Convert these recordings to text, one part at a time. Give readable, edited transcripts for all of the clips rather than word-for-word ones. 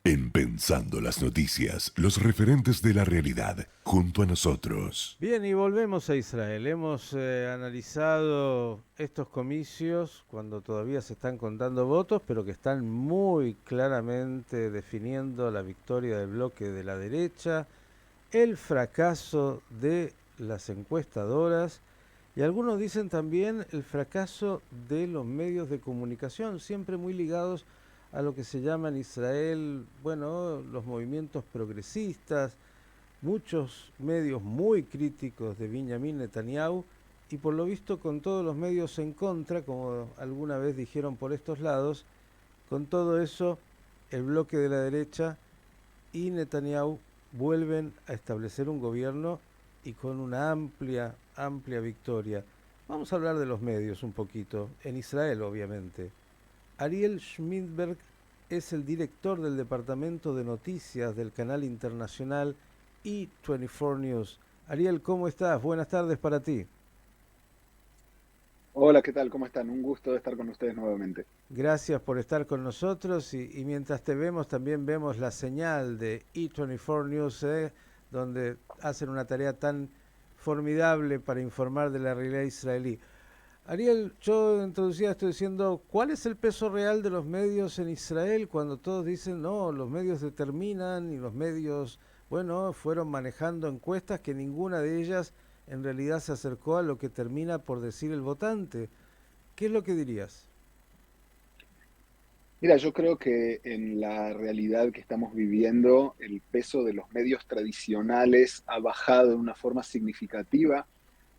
En Pensando las Noticias, los referentes de la realidad, junto a nosotros. Bien, y volvemos a Israel. Hemos analizado estos comicios cuando todavía se están contando votos, pero que están muy claramente definiendo la victoria del bloque de la derecha, el fracaso de las encuestadoras y algunos dicen también el fracaso de los medios de comunicación, siempre muy ligados a lo que se llama en Israel, bueno, los movimientos progresistas, muchos medios muy críticos de Benjamin Netanyahu y por lo visto con todos los medios en contra, como alguna vez dijeron por estos lados, con todo eso el bloque de la derecha y Netanyahu vuelven a establecer un gobierno y con una amplia victoria. Vamos a hablar de los medios un poquito, en Israel obviamente. Ariel Schmidberg es el director del departamento de noticias del canal internacional E24 News. Ariel, ¿cómo estás? Buenas tardes para ti. Hola, ¿qué tal? ¿Cómo están? Un gusto de estar con ustedes nuevamente. Gracias por estar con nosotros y mientras te vemos también vemos la señal de E24 News, donde hacen una tarea tan formidable para informar de la realidad israelí. Ariel, yo introducía esto diciendo, ¿cuál es el peso real de los medios en Israel cuando todos dicen, no, los medios determinan y los medios, bueno, fueron manejando encuestas que ninguna de ellas en realidad se acercó a lo que termina por decir el votante? ¿Qué es lo que dirías? Mira, yo creo que en la realidad que estamos viviendo, el peso de los medios tradicionales ha bajado de una forma significativa,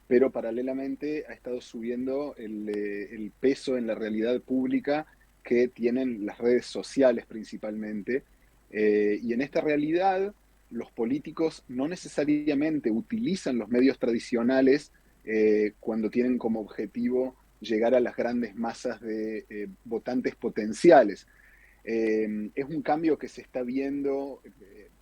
pero paralelamente ha estado subiendo el peso en la realidad pública que tienen las redes sociales principalmente. Y en esta realidad, los políticos no necesariamente utilizan los medios tradicionales cuando tienen como objetivo llegar a las grandes masas de votantes potenciales. Es un cambio que se está viendo,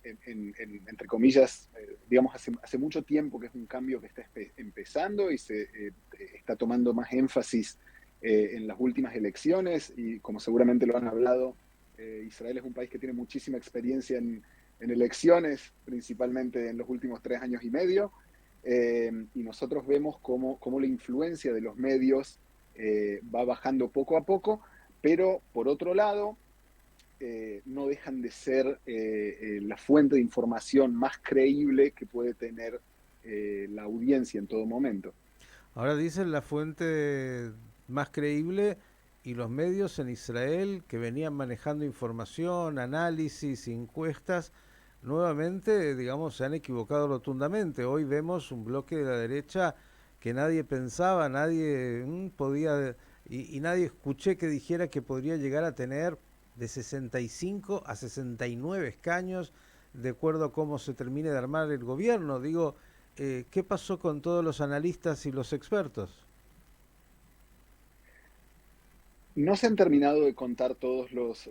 entre comillas, digamos, hace mucho tiempo que es un cambio que está empezando y se está tomando más énfasis en las últimas elecciones y como seguramente lo han hablado, Israel es un país que tiene muchísima experiencia en elecciones, principalmente en los últimos 3 años y medio, y nosotros vemos cómo la influencia de los medios va bajando poco a poco, pero por otro lado, no dejan de ser la fuente de información más creíble que puede tener la audiencia en todo momento. Ahora dicen la fuente más creíble y los medios en Israel que venían manejando información, análisis, encuestas, nuevamente, digamos, se han equivocado rotundamente. Hoy vemos un bloque de la derecha que nadie pensaba, nadie podía, y nadie escuché que dijera que podría llegar a tener de 65 a 69 escaños, de acuerdo a cómo se termine de armar el gobierno. Digo, ¿qué pasó con todos los analistas y los expertos? No se han terminado de contar todos los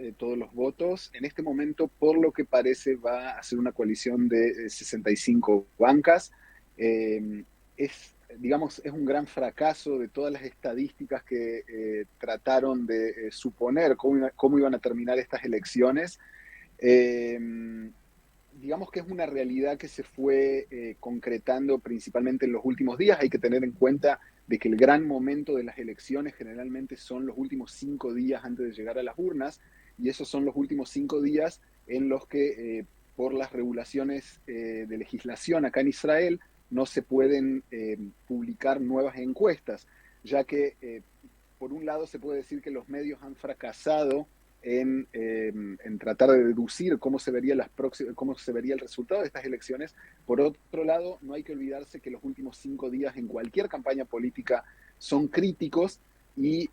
votos. En este momento, por lo que parece, va a ser una coalición de 65 bancas. Digamos, es un gran fracaso de todas las estadísticas que trataron de suponer cómo iban a terminar estas elecciones. Eh, digamos que es una realidad que se fue concretando principalmente en los últimos días. Hay que tener en cuenta de que el gran momento de las elecciones generalmente son los últimos 5 días antes de llegar a las urnas, y esos son los últimos 5 días en los que por las regulaciones de legislación acá en Israel no se pueden publicar nuevas encuestas, ya que por un lado se puede decir que los medios han fracasado en tratar de deducir cómo se vería el resultado de estas elecciones. Por otro lado, no hay que olvidarse que los últimos 5 días en cualquier campaña política son críticos y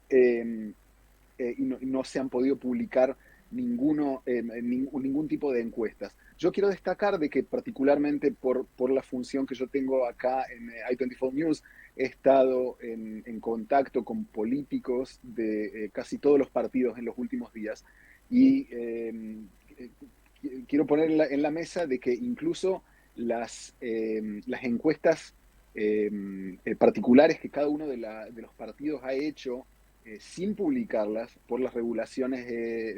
no se han podido publicar ningún tipo de encuestas. Yo quiero destacar de que particularmente por la función que yo tengo acá en I24 News, he estado en contacto con políticos de casi todos los partidos en los últimos días y quiero poner en la mesa de que incluso las encuestas particulares que cada uno de los partidos ha hecho sin publicarlas por las regulaciones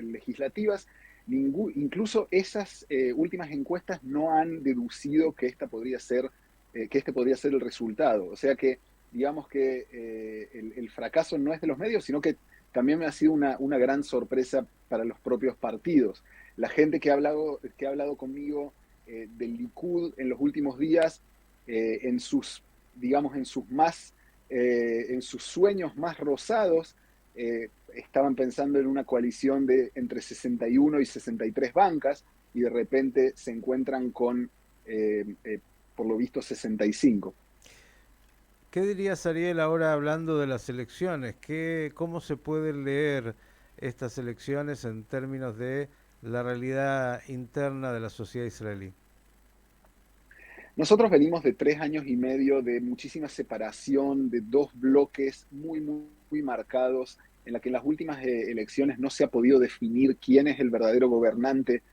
legislativas, incluso esas últimas encuestas no han deducido que que este podría ser el resultado. O sea que, digamos que el fracaso no es de los medios, sino que también me ha sido una gran sorpresa para los propios partidos. La gente que ha hablado conmigo del Likud en los últimos días, en sus, digamos, en sus sueños más rosados, estaban pensando en una coalición de entre 61 y 63 bancas y de repente se encuentran con, por lo visto, 65. ¿Qué dirías, Ariel, ahora hablando de las elecciones? ¿Cómo se pueden leer estas elecciones en términos de la realidad interna de la sociedad israelí? Nosotros venimos de 3 años y medio de muchísima separación, de dos bloques muy marcados, en la que en las últimas elecciones no se ha podido definir quién es el verdadero gobernante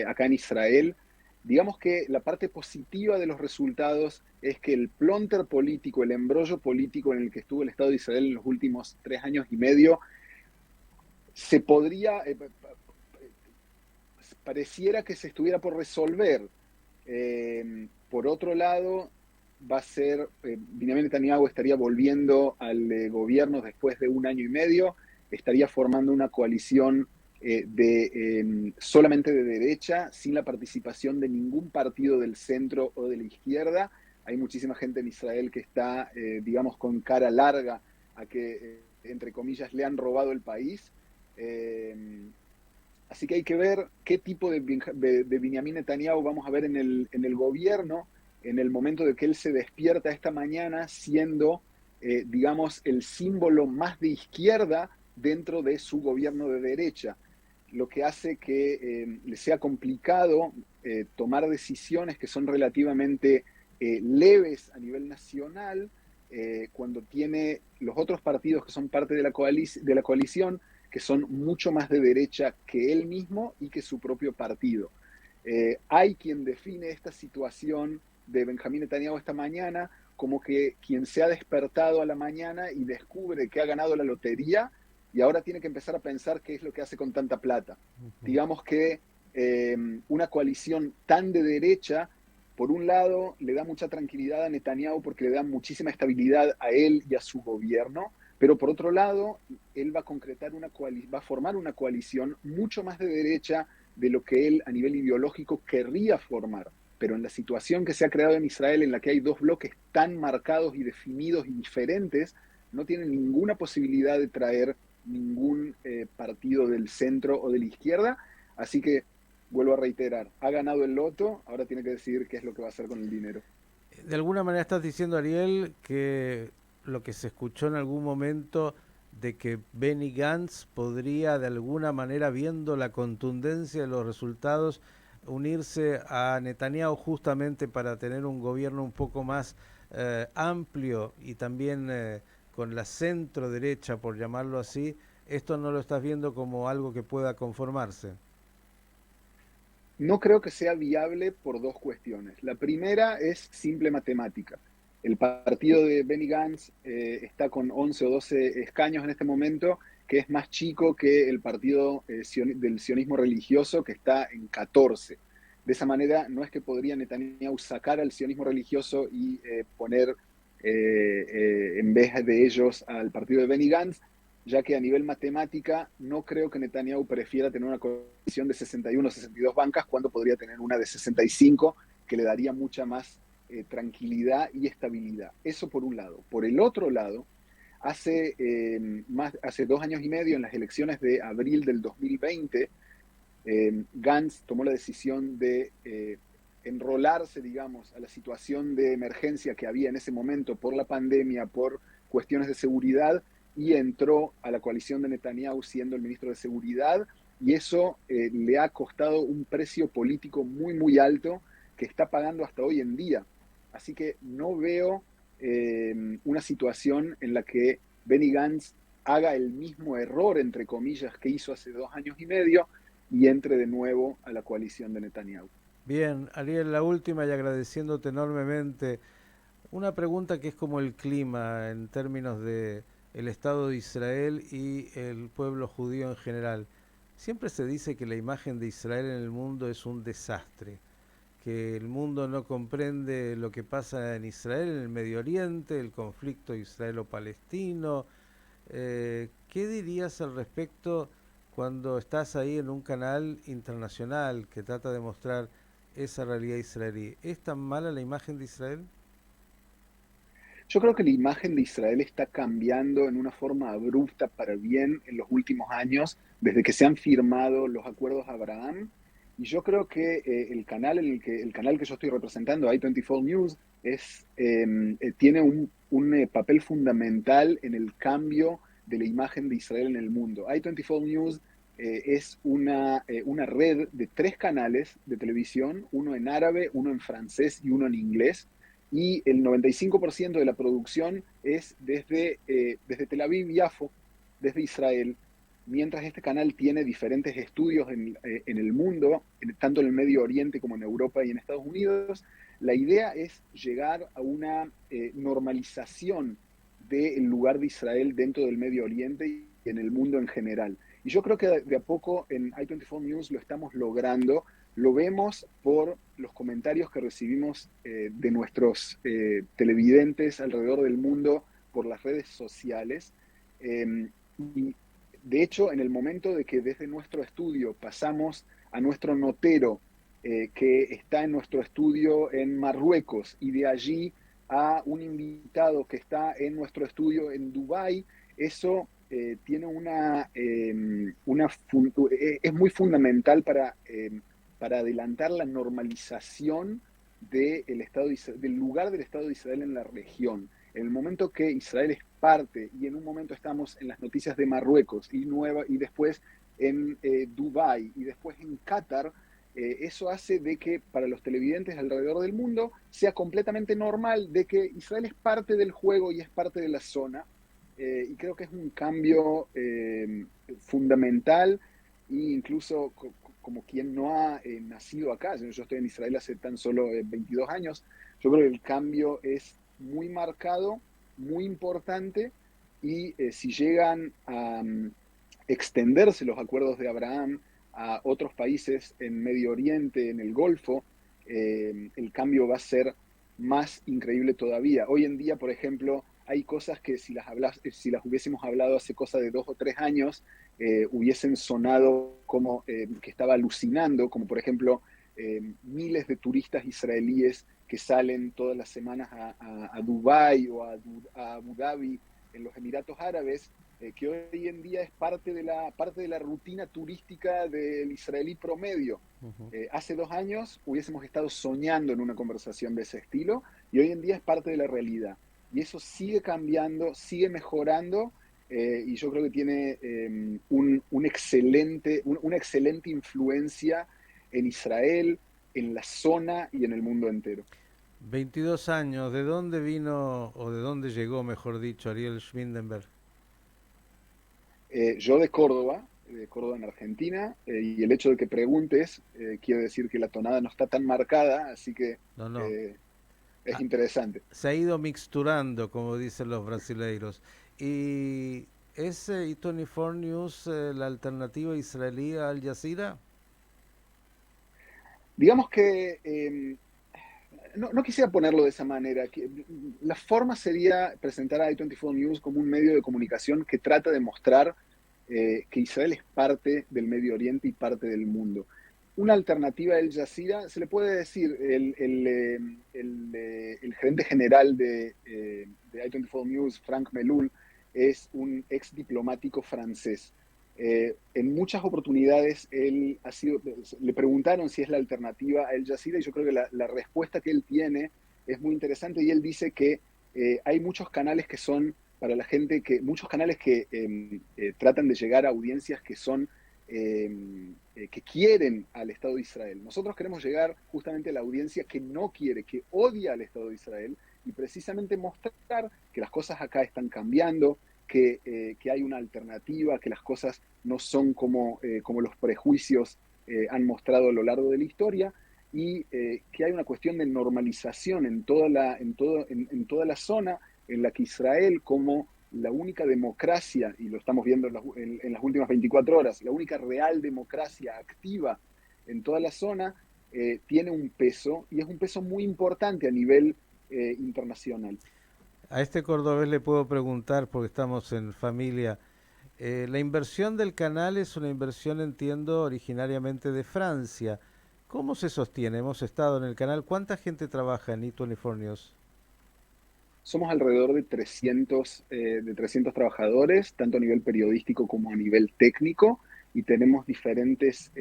acá en Israel. Digamos que la parte positiva de los resultados es que el plonter político, el embrollo político en el que estuvo el Estado de Israel en los últimos 3 años y medio, se podría, pareciera que se estuviera por resolver. Por otro lado, Benjamin Netanyahu estaría volviendo al gobierno después de 1 año y medio, estaría formando una coalición solamente de derecha, sin la participación de ningún partido del centro o de la izquierda. Hay muchísima gente en Israel que está, digamos, con cara larga a que, entre comillas, le han robado el país. Eh, Así que hay que ver qué tipo de Benjamin Netanyahu vamos a ver en el gobierno en el momento de que él se despierta esta mañana siendo, digamos, el símbolo más de izquierda dentro de su gobierno de derecha, lo que hace que le sea complicado tomar decisiones que son relativamente leves a nivel nacional cuando tiene los otros partidos que son parte de de la coalición que son mucho más de derecha que él mismo y que su propio partido. Hay quien define esta situación de Benjamín Netanyahu esta mañana como que quien se ha despertado a la mañana y descubre que ha ganado la lotería y ahora tiene que empezar a pensar qué es lo que hace con tanta plata. Digamos que una coalición tan de derecha, por un lado, le da mucha tranquilidad a Netanyahu porque le da muchísima estabilidad a él y a su gobierno, pero por otro lado, él va a va a formar una coalición mucho más de derecha de lo que él a nivel ideológico querría formar. Pero en la situación que se ha creado en Israel, en la que hay dos bloques tan marcados y definidos y diferentes, no tiene ninguna posibilidad de traer ningún partido del centro o de la izquierda. Así que, vuelvo a reiterar, ha ganado el loto, ahora tiene que decidir qué es lo que va a hacer con el dinero. De alguna manera estás diciendo, Ariel, que lo que se escuchó en algún momento de que Benny Gantz podría de alguna manera, viendo la contundencia de los resultados, unirse a Netanyahu justamente para tener un gobierno un poco más amplio y también con la centro derecha, por llamarlo así. Esto no lo estás viendo como algo que pueda conformarse. No creo que sea viable por dos cuestiones. La primera es simple matemática. El partido de Benny Gantz está con 11 o 12 escaños en este momento, que es más chico que el partido del sionismo religioso, que está en 14. De esa manera, no es que podría Netanyahu sacar al sionismo religioso y poner en vez de ellos al partido de Benny Gantz, ya que a nivel matemática no creo que Netanyahu prefiera tener una coalición de 61 o 62 bancas cuando podría tener una de 65 que le daría mucha más tranquilidad y estabilidad. Eso por un lado. Por el otro lado, hace 2 años y medio, en las elecciones de abril del 2020, Gantz tomó la decisión de enrolarse, digamos, a la situación de emergencia que había en ese momento por la pandemia, por cuestiones de seguridad, y entró a la coalición de Netanyahu siendo el ministro de Seguridad, y eso le ha costado un precio político muy alto que está pagando hasta hoy en día. Así que no veo una situación en la que Benny Gantz haga el mismo error, entre comillas, que hizo hace 2 años y medio y entre de nuevo a la coalición de Netanyahu. Bien, Ariel, la última y agradeciéndote enormemente. Una pregunta que es como el clima en términos de el Estado de Israel y el pueblo judío en general. Siempre se dice que la imagen de Israel en el mundo es un desastre, que el mundo no comprende lo que pasa en Israel, en el Medio Oriente, el conflicto israelo-palestino. ¿Qué dirías al respecto cuando estás ahí en un canal internacional que trata de mostrar esa realidad israelí? ¿Es tan mala la imagen de Israel? Yo creo que la imagen de Israel está cambiando en una forma abrupta para bien en los últimos años, desde que se han firmado los acuerdos de Abraham. Y yo creo que el canal que yo estoy representando, i24 News, tiene un papel fundamental en el cambio de la imagen de Israel en el mundo. i24 News es una red de 3 canales de televisión, uno en árabe, uno en francés y uno en inglés, y el 95% de la producción es desde Tel Aviv, Yafo, desde Israel, mientras este canal tiene diferentes estudios en el mundo, tanto en el Medio Oriente como en Europa y en Estados Unidos. La idea es llegar a una normalización del lugar de Israel dentro del Medio Oriente y en el mundo en general. Y yo creo que de a poco en i24 News lo estamos logrando. Lo vemos por los comentarios que recibimos de nuestros televidentes alrededor del mundo por las redes sociales. Y de hecho, en el momento de que desde nuestro estudio pasamos a nuestro notero, que está en nuestro estudio en Marruecos, y de allí a un invitado que está en nuestro estudio en Dubái, eso tiene es muy fundamental para adelantar la normalización del lugar del Estado de Israel en la región. En el momento que Israel es parte, y en un momento estamos en las noticias de Marruecos y después en Dubái y después en Qatar, eso hace de que para los televidentes alrededor del mundo sea completamente normal de que Israel es parte del juego y es parte de la zona. Y creo que es un cambio fundamental, e incluso como quien no ha nacido acá. Yo estoy en Israel hace tan solo 22 años. Yo creo que el cambio es muy marcado, muy importante, y si llegan a extenderse los acuerdos de Abraham a otros países en Medio Oriente, en el Golfo, el cambio va a ser más increíble todavía. Hoy en día, por ejemplo, hay cosas que si las hubiésemos hablado hace cosa de 2 o 3 años, hubiesen sonado como que estaba alucinando, como por ejemplo miles de turistas israelíes que salen todas las semanas a Dubái o a Abu Dhabi en los Emiratos Árabes, que hoy en día es parte de la rutina turística del israelí promedio. Ujú. Hace 2 años hubiésemos estado soñando en una conversación de ese estilo, y hoy en día es parte de la realidad. Y eso sigue cambiando, sigue mejorando, y yo creo que tiene una excelente influencia en Israel, en la zona y en el mundo entero. 22 años, ¿de dónde vino o de dónde llegó, mejor dicho, Ariel Schwindenberg? Yo de Córdoba en Argentina, y el hecho de que preguntes quiere decir que la tonada no está tan marcada, así que No, no. eh, es Ah, interesante. se ha ido mixturando, como dicen los brasileiros. ¿Y es i24 News la alternativa israelí a Al Jazeera? Digamos que no quisiera ponerlo de esa manera. La forma sería presentar a i24 News como un medio de comunicación que trata de mostrar que Israel es parte del Medio Oriente y parte del mundo. Una alternativa a Al Jazeera, se le puede decir, el gerente general de i24 News, Frank Melul, es un ex diplomático francés. En muchas oportunidades le preguntaron si es la alternativa a Al Jazeera, y yo creo que la respuesta que él tiene es muy interesante, y él dice que hay muchos canales que son para la gente, muchos canales que tratan de llegar a audiencias que quieren al Estado de Israel. Nosotros queremos llegar justamente a la audiencia que no quiere, que odia al Estado de Israel, y precisamente mostrar que las cosas acá están cambiando, que hay una alternativa, que las cosas no son como los prejuicios han mostrado a lo largo de la historia, y que hay una cuestión de normalización en toda la zona, en la que Israel como la única democracia, y lo estamos viendo en las últimas 24 horas, la única real democracia activa en toda la zona, tiene un peso, y es un peso muy importante a nivel internacional. A este cordobés le puedo preguntar, porque estamos en familia, la inversión del canal es una inversión, entiendo, originariamente de Francia. ¿Cómo se sostiene? Hemos estado en el canal. ¿Cuánta gente trabaja en E24 News? Somos alrededor de 300 trabajadores, tanto a nivel periodístico como a nivel técnico, y tenemos diferentes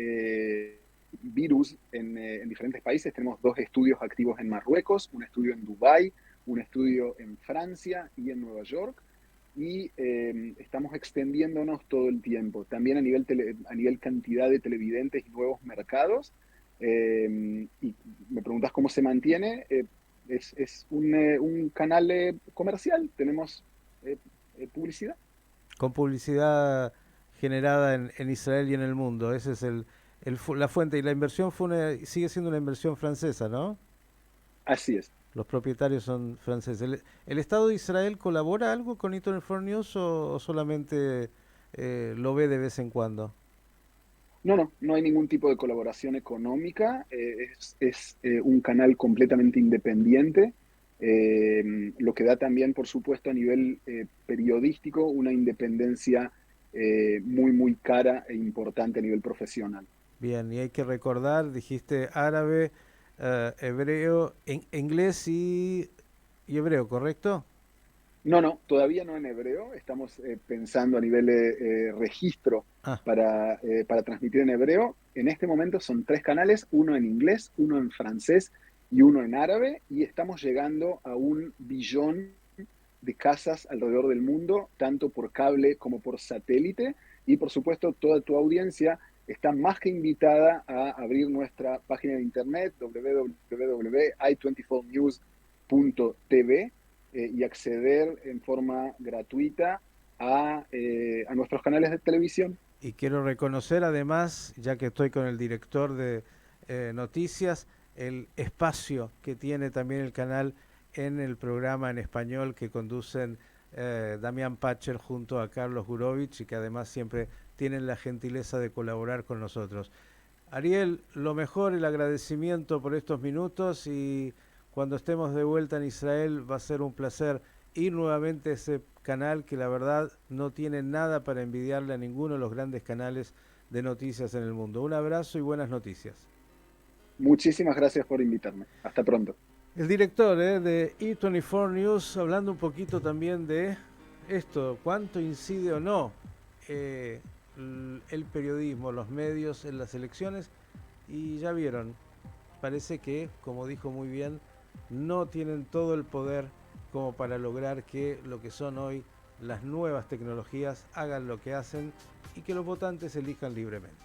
virus en diferentes países. Tenemos 2 estudios activos en Marruecos, un estudio en Dubái, un estudio en Francia y en Nueva York, y estamos extendiéndonos todo el tiempo. También a nivel cantidad de televidentes y nuevos mercados. Y me preguntas cómo se mantiene. Es un canal comercial, tenemos publicidad. Con publicidad generada en Israel y en el mundo. Ese es la fuente. Y la inversión sigue siendo una inversión francesa, ¿no? Así es. Los propietarios son franceses. ¿El Estado de Israel colabora algo con E24 News o solamente lo ve de vez en cuando? No hay ningún tipo de colaboración económica, es un canal completamente independiente, lo que da también, por supuesto, a nivel periodístico, una independencia muy cara e importante a nivel profesional. Bien, y hay que recordar, dijiste árabe, hebreo, inglés y hebreo, ¿correcto? No, todavía no en hebreo. Estamos pensando a nivel de registro Ah, para transmitir en hebreo. En este momento son 3 canales, uno en inglés, uno en francés y uno en árabe, y estamos llegando a 1 billón de casas alrededor del mundo, tanto por cable como por satélite. Y por supuesto, toda tu audiencia está más que invitada a abrir nuestra página de internet www.i24news.tv y acceder en forma gratuita a nuestros canales de televisión. y quiero reconocer además, ya que estoy con el director de noticias, el espacio que tiene también el canal en el programa en español que conducen Damián Pacher junto a Carlos Gurovich y que además siempre tienen la gentileza de colaborar con nosotros. Ariel, lo mejor, el agradecimiento por estos minutos y cuando estemos de vuelta en Israel va a ser un placer ir nuevamente a ese canal que la verdad no tiene nada para envidiarle a ninguno de los grandes canales de noticias en el mundo. Un abrazo y buenas noticias. Muchísimas gracias por invitarme. Hasta pronto. El director de E24 News hablando un poquito también de esto, cuánto incide o no el periodismo, los medios en las elecciones y ya vieron, parece que, como dijo muy bien, no tienen todo el poder como para lograr que lo que son hoy las nuevas tecnologías hagan lo que hacen y que los votantes elijan libremente.